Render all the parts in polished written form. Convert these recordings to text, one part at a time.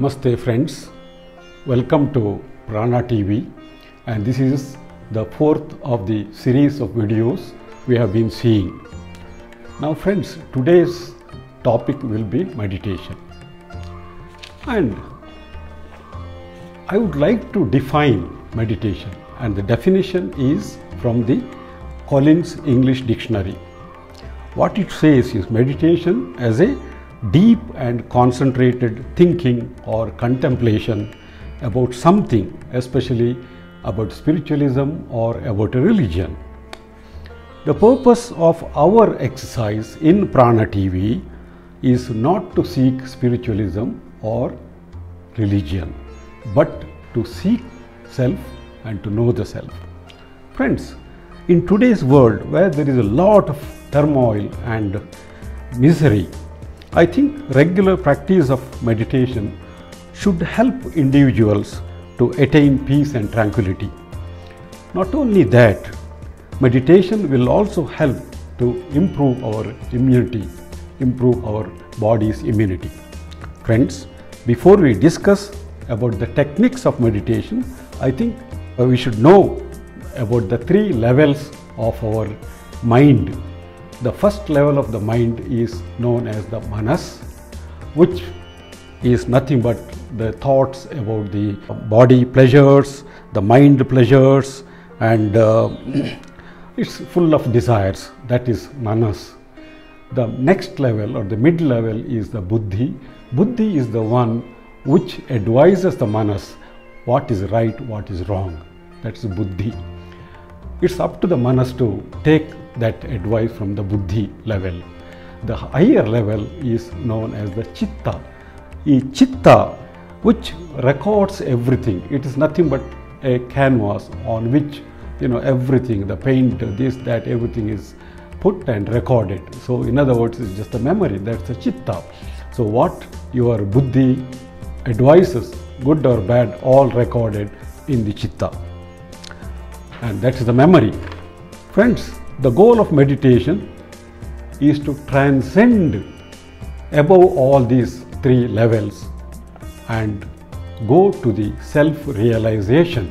Namaste friends, welcome to Prana TV, and this is the fourth of the series of videos we have been seeing. Now friends, today's topic will be meditation, and I would like to define meditation, and the definition is from the Collins English Dictionary. What it says is meditation as a deep and concentrated thinking or contemplation about something, especially about spiritualism or about a religion. The purpose of our exercise in Prana TV is not to seek spiritualism or religion, but to seek self and to know the self. Friends, in today's world where there is a lot of turmoil and misery, I think regular practice of meditation should help individuals to attain peace and tranquility. Not only that, meditation will also help to improve our immunity, improve our body's immunity. Friends, before we discuss about the techniques of meditation, I think we should know about the three levels of our mind. The first level of the mind is known as the manas, which is nothing but the thoughts about the body pleasures, the mind pleasures, and it's full of desires. That is manas. The next level or the mid level is the buddhi. Buddhi is the one which advises the manas what is right, what is wrong. That's the buddhi. It's up to the manas to take that advice from the buddhi level. The higher level is known as the chitta. Chitta, which records everything. It is nothing but a canvas on which everything, the paint, this, that, everything is put and recorded. So in other words, it's just a memory. That's the chitta. So what your buddhi advises, good or bad, all recorded in the chitta, and that is the memory. Friends, the goal of meditation is to transcend above all these three levels and go to the self-realization.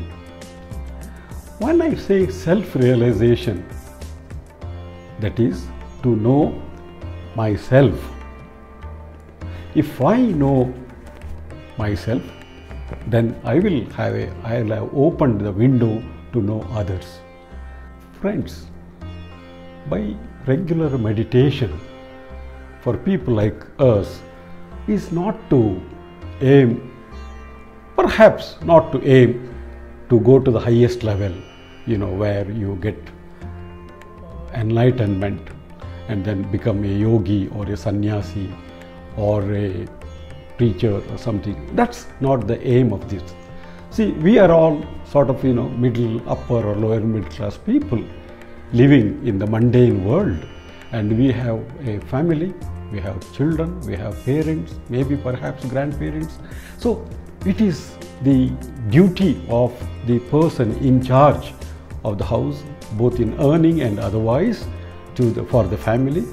When I say self-realization, that is to know myself. If I know myself, then I will have opened the window to know others. Friends, by regular meditation for people like us is not to aim, perhaps not to aim to go to the highest level, where you get enlightenment and then become a yogi or a sannyasi or a preacher or something. That's not the aim of this. See, we are all sort of, middle, upper or lower middle class people living in the mundane world, and we have a family, we have children, we have parents, maybe perhaps grandparents. So it is the duty of the person in charge of the house, both in earning and otherwise, for the family.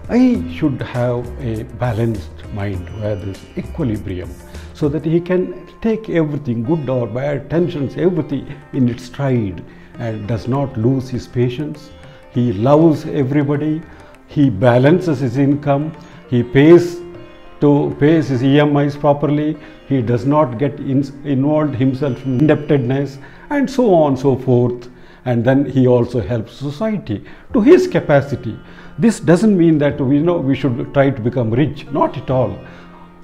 I should have a balanced mind where there is equilibrium, so that he can take everything, good or bad, tensions, everything in its stride, and does not lose his patience. He loves everybody, he balances his income, he pays his EMIs properly, he does not get involved himself in indebtedness, and so on and so forth. And then he also helps society to his capacity. This doesn't mean that we should try to become rich, not at all.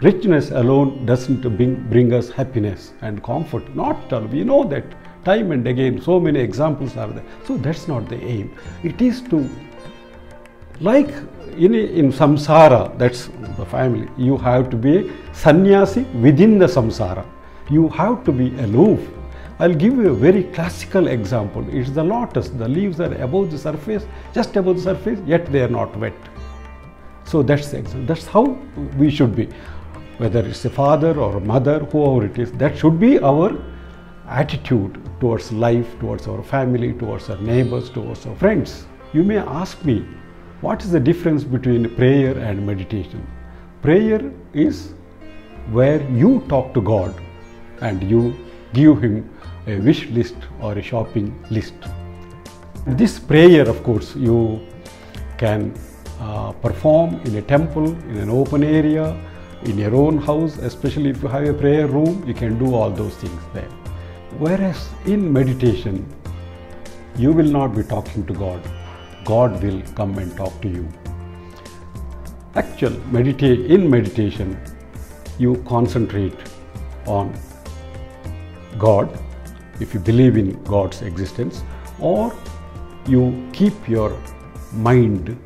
Richness alone doesn't bring us happiness and comfort, not at all. We know that time and again, so many examples are there. So that's not the aim. It is to, like in samsara, that's the family, you have to be a sannyasi within the samsara. You have to be aloof. I'll give you a very classical example. It's the lotus. The leaves are above the surface, just above the surface, yet they are not wet. So that's the example. That's how we should be. Whether it's a father or a mother, whoever it is, that should be our attitude towards life, towards our family, towards our neighbors, towards our friends. You may ask me, what is the difference between prayer and meditation? Prayer is where you talk to God and you give Him a wish list or a shopping list. This prayer, of course, you can perform in a temple, in an open area, in your own house. Especially if you have a prayer room, you can do all those things there. Whereas in meditation, you will not be talking to God. God will come and talk to you. In meditation, you concentrate on God, if you believe in God's existence, or you keep your mind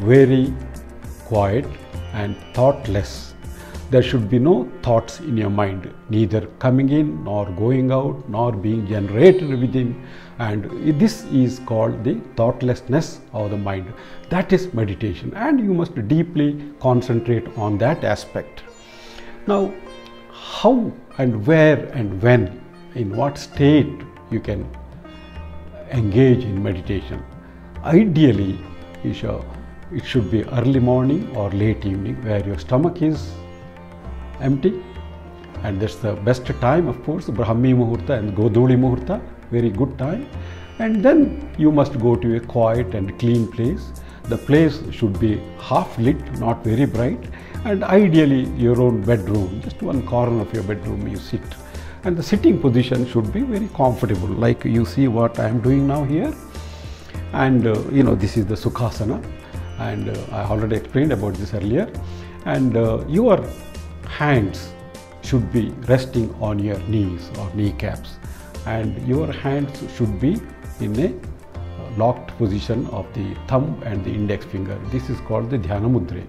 very quiet and thoughtless. There should be no thoughts in your mind, neither coming in nor going out nor being generated within, and this is called the thoughtlessness of the mind. That is meditation, and you must deeply concentrate on that aspect. Now, how and where and when, in what state you can engage in meditation? Ideally, it should be early morning or late evening, where your stomach is empty, and that's the best time, of course. Brahmi Muhurta and Goduli Muhurta, very good time. And then you must go to a quiet and clean place. The place should be half lit, not very bright, and ideally your own bedroom, just one corner of your bedroom you sit. And the sitting position should be very comfortable, like you see what I am doing now here. And this is the Sukhasana, and I already explained about this earlier. And your hands should be resting on your knees or kneecaps, and your hands should be in a locked position of the thumb and the index finger. This is called the Dhyana Mudra.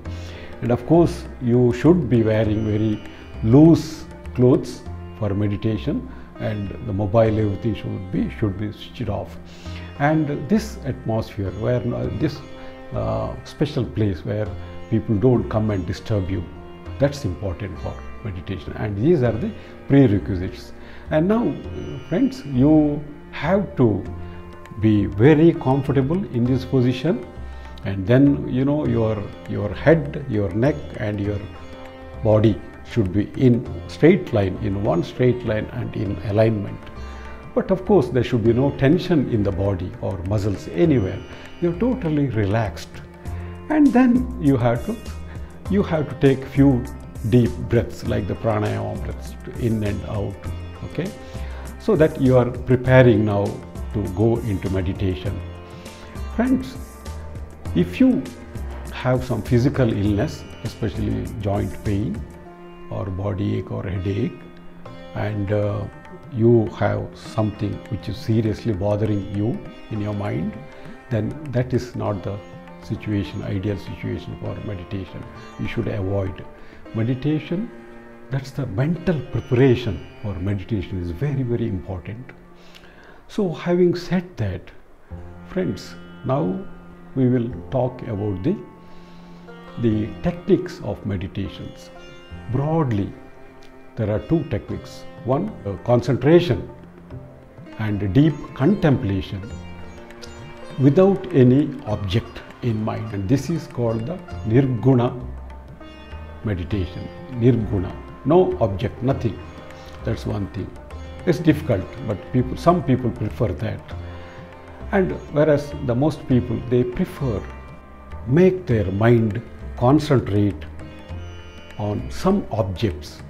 And of course, you should be wearing very loose clothes for meditation, and the mobile, everything should be switched off. And this atmosphere, where this special place where people don't come and disturb you, that's important for meditation, and these are the prerequisites. And now, friends, you have to be very comfortable in this position, and then your head, your neck and your body should be in straight line, in one straight line and in alignment. But of course, there should be no tension in the body or muscles anywhere. You're totally relaxed, and then you have to take few deep breaths, like the pranayama breaths, in and out, okay, so that you are preparing now to go into meditation. Friends, if you have some physical illness, especially joint pain or body ache or headache, and you have something which is seriously bothering you in your mind, then that is not the ideal situation for meditation. You should avoid meditation. That's the mental preparation for meditation is very, very important. So, having said that, friends, now we will talk about the techniques of meditations. Broadly, there are two techniques. One, concentration and deep contemplation without any object in mind, and this is called the Nirguna meditation. Nirguna, no object, nothing. That's one thing. It's difficult, but some people prefer that. And whereas the most people, they prefer make their mind concentrate on some objects.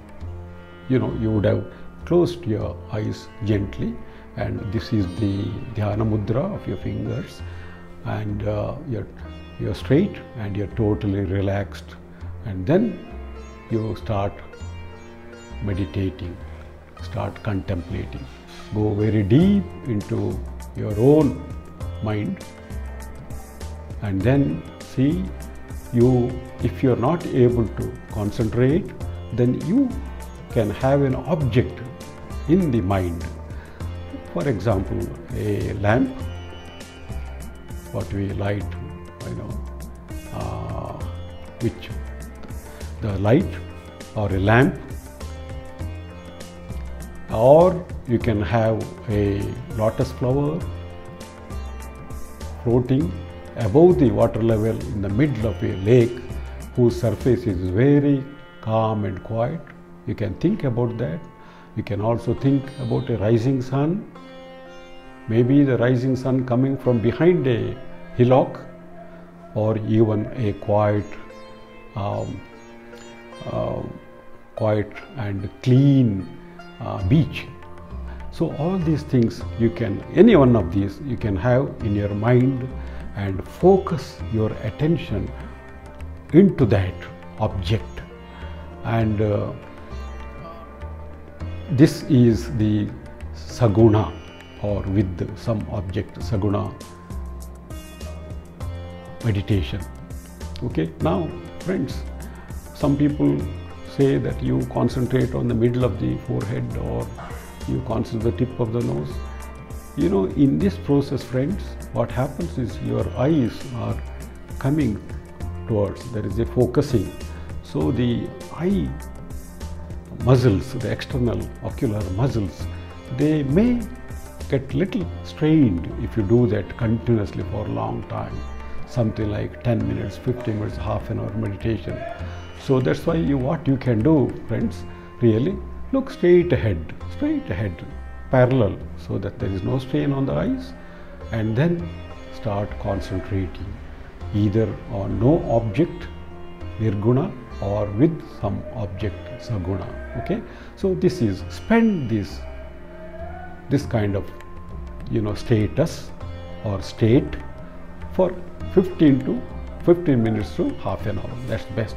You would have closed your eyes gently, and this is the Dhyana Mudra of your fingers, and you're straight and you're totally relaxed, and then you start meditating, start contemplating, go very deep into your own mind, and then see if you're not able to concentrate, then you can have an object in the mind. For example, a lamp, what we light, which the light, or a lamp, or you can have a lotus flower floating above the water level in the middle of a lake whose surface is very calm and quiet, You can think about that. You can also think about a rising sun. Maybe the rising sun coming from behind a hillock, or even a um, quiet and clean beach. So all these things, you can, any one of these you can have in your mind and focus your attention into that object. And this is the saguna, or with some object, saguna meditation. Okay, now friends, some people say that you concentrate on the middle of the forehead, or you concentrate the tip of the nose. You know, in this process, friends, what happens is your eyes are coming towards, there is a focusing. So the eye muscles, the external ocular muscles, they may get little strained if you do that continuously for a long time, something like 10 minutes, 15 minutes, half an hour meditation. So that's why what you can do, friends, really look straight ahead, parallel, so that there is no strain on the eyes, and then start concentrating either on no object, nirguna, or with some object, saguna. Okay, so this is, spend this kind of, you know, status or state for 15 minutes to half an hour. That's best,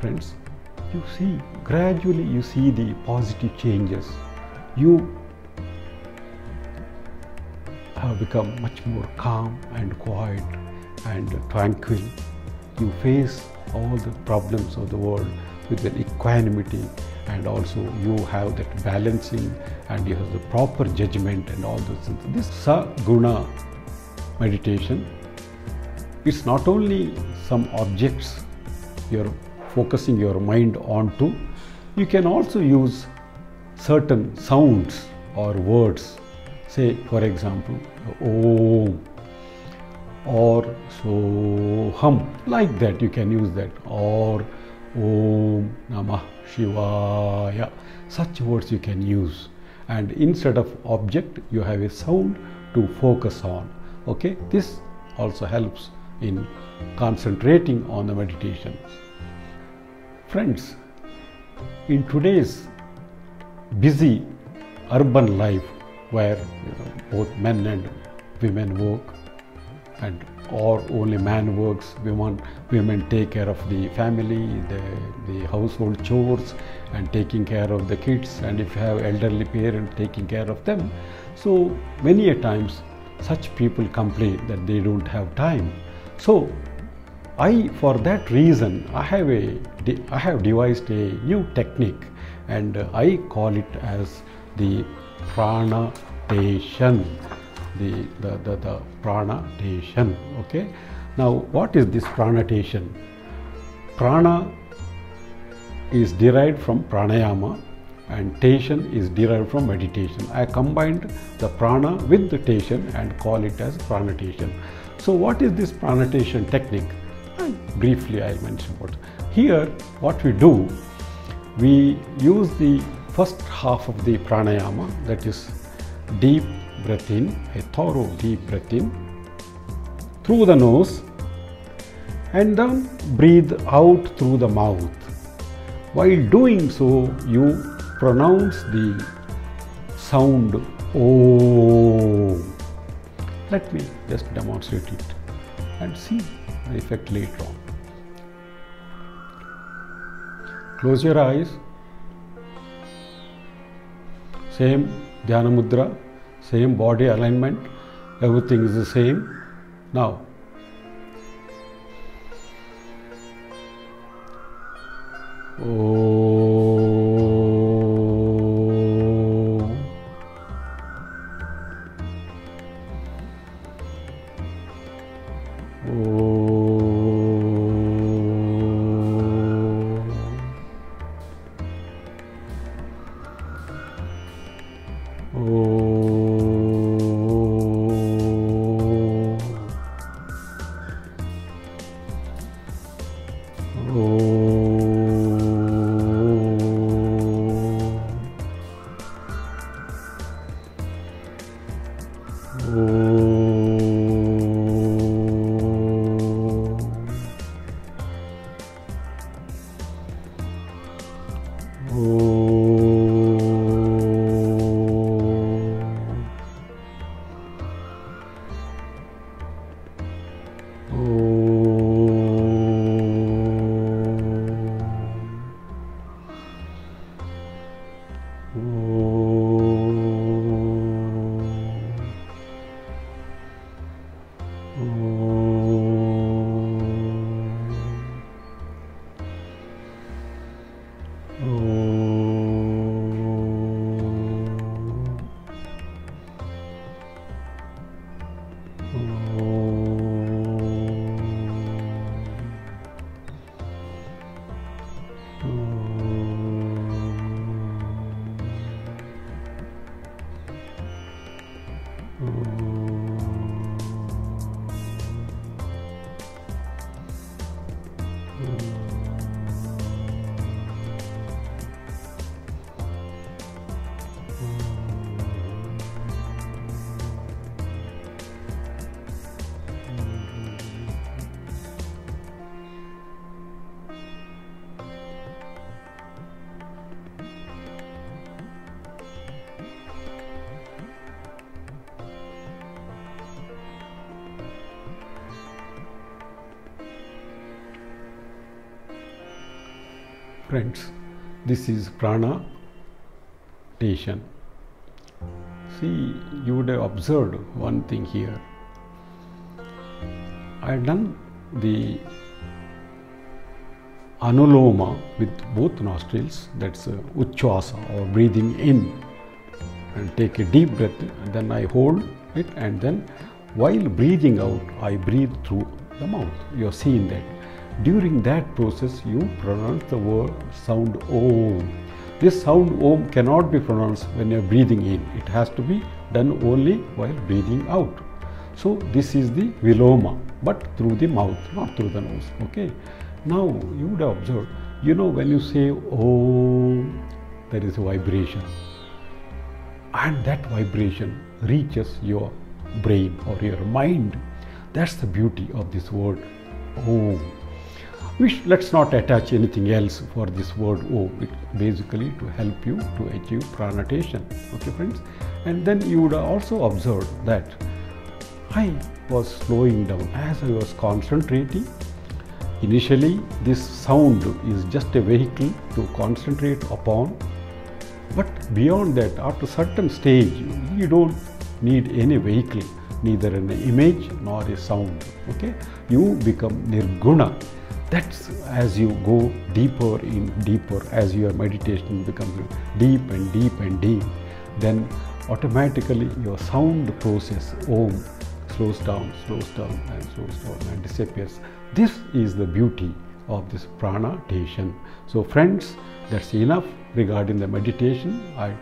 friends. You see, gradually you see the positive changes. You have become much more calm and quiet and tranquil. You face all the problems of the world with an equanimity, and also you have that balancing, and you have the proper judgment and all those things. This saguna meditation, it's not only some objects you're focusing your mind onto, you can also use certain sounds or words. Say, for example, Om or Soham, like that you can use that, or Om Namah Shivaya. Such words you can use, and instead of object you have a sound to focus on. Okay, this also helps in concentrating on the meditation. Friends, in today's busy urban life, where both men and women work, and or only man works, women take care of the family, the household chores, and taking care of the kids, and if you have elderly parents, taking care of them. So many a times such people complain that they don't have time. So for that reason, I have devised a new technique, and I call it as the pranatation. The pranatation. Okay. Now, what is this pranatation? Prana is derived from pranayama, and tation is derived from meditation. I combined the prana with the tation and call it as pranatation. So what is this pranatation technique? Briefly I'll mention about it. Here what we do, we use the first half of the pranayama, that is deep breath in, a thorough deep breath in through the nose, and then breathe out through the mouth. While doing so, you pronounce the sound Om. Let me just demonstrate it and see the effect later on. Close your eyes. Same Dhyana Mudra, same body alignment, everything is the same. Now, Om. Friends, this is prana meditation. See, you would have observed one thing here. I have done the anuloma with both nostrils, that's uchvasa or breathing in, and take a deep breath, and then I hold it, and then while breathing out I breathe through the mouth. You have seen that. During that process you pronounce the word sound Om. This sound Om cannot be pronounced when you are breathing in. It has to be done only while breathing out. So this is the viloma, but through the mouth, not through the nose. Okay. Now you would have observed, when you say Om, there is a vibration, and that vibration reaches your brain or your mind. That's the beauty of this word Om. Let's not attach anything else for this word Om. It basically to help you to achieve pranatation. Okay, friends? And then you would also observe that I was slowing down as I was concentrating. Initially, this sound is just a vehicle to concentrate upon. But beyond that, after certain stage, you don't need any vehicle, neither an image nor a sound. Okay? You become nirguna. That's as you go deeper in deeper, as your meditation becomes deep and deep and deep, then automatically your sound process, Om, slows down and disappears. This is the beauty of this pranatation. So friends, that's enough regarding the meditation. I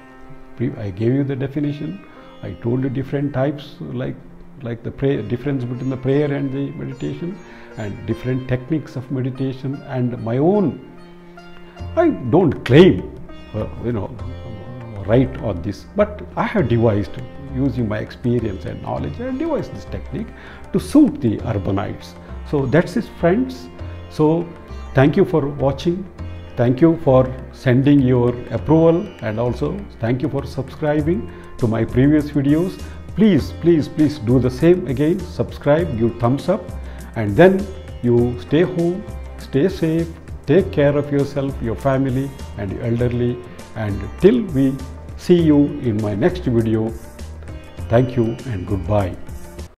gave you the definition. I told you different types, like the prayer, difference between the prayer and the meditation, and different techniques of meditation, and my own. I don't claim, right on this, but I have devised, using my experience and knowledge, I have devised this technique to suit the urbanites. So that's it, friends. So thank you for watching. Thank you for sending your approval, and also thank you for subscribing to my previous videos. Please do the same again. Subscribe, give thumbs up, and then you stay home, stay safe, take care of yourself, your family and your elderly, and till we see you in my next video. Thank you and goodbye.